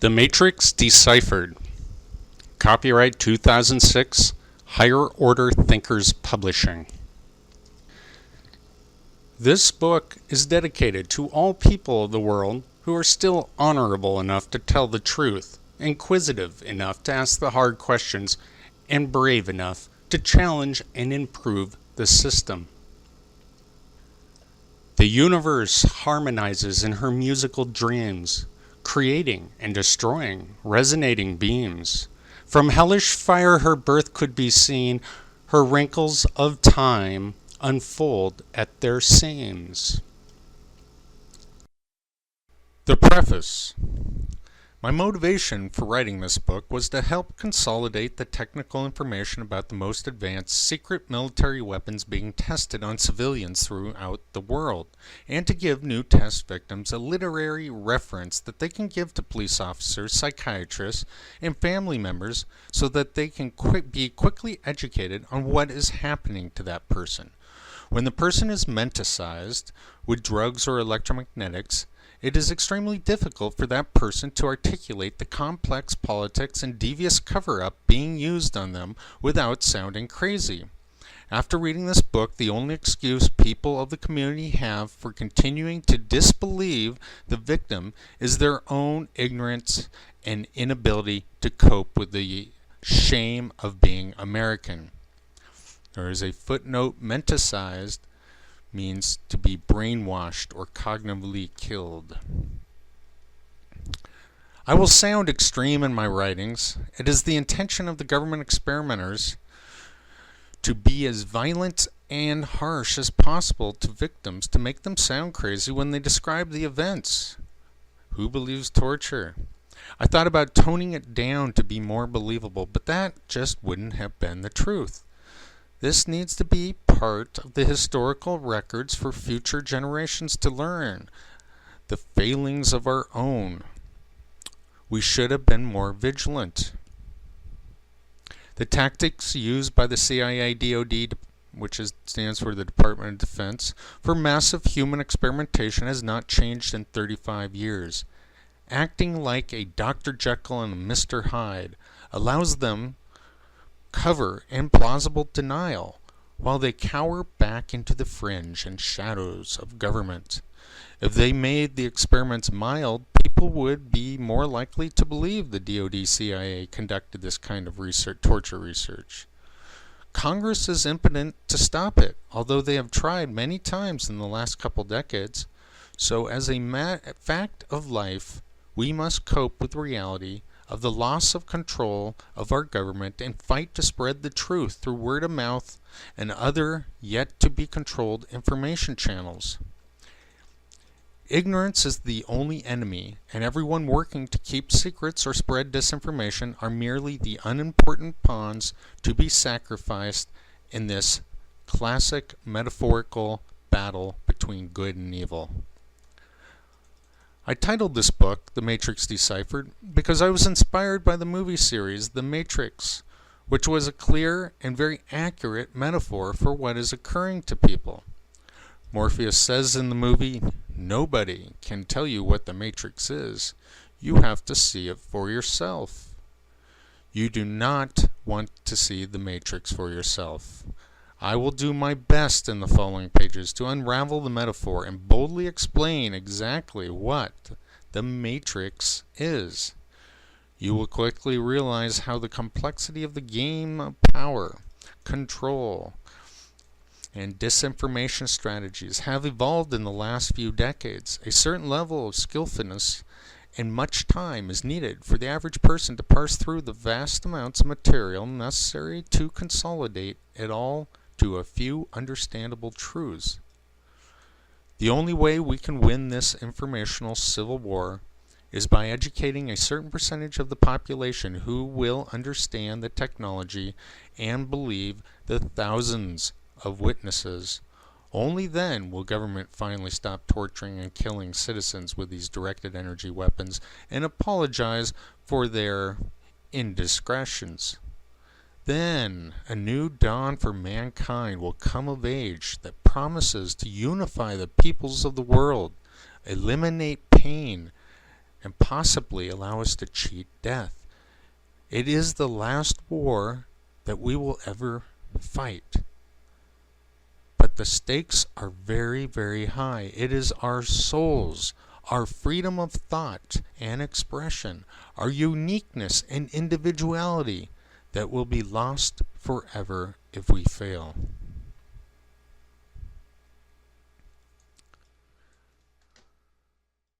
The Matrix Deciphered. Copyright 2006, Higher Order Thinkers Publishing. This book is dedicated to all people of the world who are still honorable enough to tell the truth, inquisitive enough to ask the hard questions, and brave enough to challenge and improve the system. The universe harmonizes in her musical dreams, creating and destroying resonating beams. From hellish fire her birth could be seen, her wrinkles of time unfold at their seams. The Preface. My motivation for writing this book was to help consolidate the technical information about the most advanced secret military weapons being tested on civilians throughout the world, and to give new test victims a literary reference that they can give to police officers, psychiatrists, and family members so that they can be quickly educated on what is happening to that person. When the person is menticized with drugs or electromagnetics, it is extremely difficult for that person to articulate the complex politics and devious cover-up being used on them without sounding crazy. After reading this book, the only excuse people of the community have for continuing to disbelieve the victim is their own ignorance and inability to cope with the shame of being American. There is a footnote: menticized means to be brainwashed or cognitively killed. I will sound extreme in my writings. It is the intention of the government experimenters to be as violent and harsh as possible to victims to make them sound crazy when they describe the events. Who believes torture? I thought about toning it down to be more believable, but that just wouldn't have been the truth. This needs to be part of the historical records for future generations to learn the failings of our own. We should have been more vigilant. The tactics used by the CIA DoD, which stands for the Department of Defense, for massive human experimentation has not changed in 35 years. Acting like a Dr. Jekyll and a Mr. Hyde allows them cover and plausible denial while they cower back into the fringe and shadows of government. If they made the experiments mild, people would be more likely to believe the DoD CIA conducted this kind of torture research. Congress is impotent to stop it, although they have tried many times in the last couple decades. So as a fact of life, we must cope with reality of the loss of control of our government and fight to spread the truth through word of mouth and other yet to be controlled information channels. Ignorance is the only enemy, and everyone working to keep secrets or spread disinformation are merely the unimportant pawns to be sacrificed in this classic metaphorical battle between good and evil. I titled this book, The Matrix Deciphered, because I was inspired by the movie series The Matrix, which was a clear and very accurate metaphor for what is occurring to people. Morpheus says in the movie, "Nobody can tell you what the Matrix is. You have to see it for yourself." You do not want to see the Matrix for yourself. I will do my best in the following pages to unravel the metaphor and boldly explain exactly what the Matrix is. You will quickly realize how the complexity of the game of power, control, and disinformation strategies have evolved in the last few decades. A certain level of skillfulness and much time is needed for the average person to parse through the vast amounts of material necessary to consolidate it all to a few understandable truths. The only way we can win this informational civil war is by educating a certain percentage of the population who will understand the technology and believe the thousands of witnesses. Only then will government finally stop torturing and killing citizens with these directed energy weapons and apologize for their indiscretions. Then a new dawn for mankind will come of age that promises to unify the peoples of the world, eliminate pain, and possibly allow us to cheat death. It is the last war that we will ever fight. But the stakes are very, very high. It is our souls, our freedom of thought and expression, our uniqueness and individuality that will be lost forever if we fail.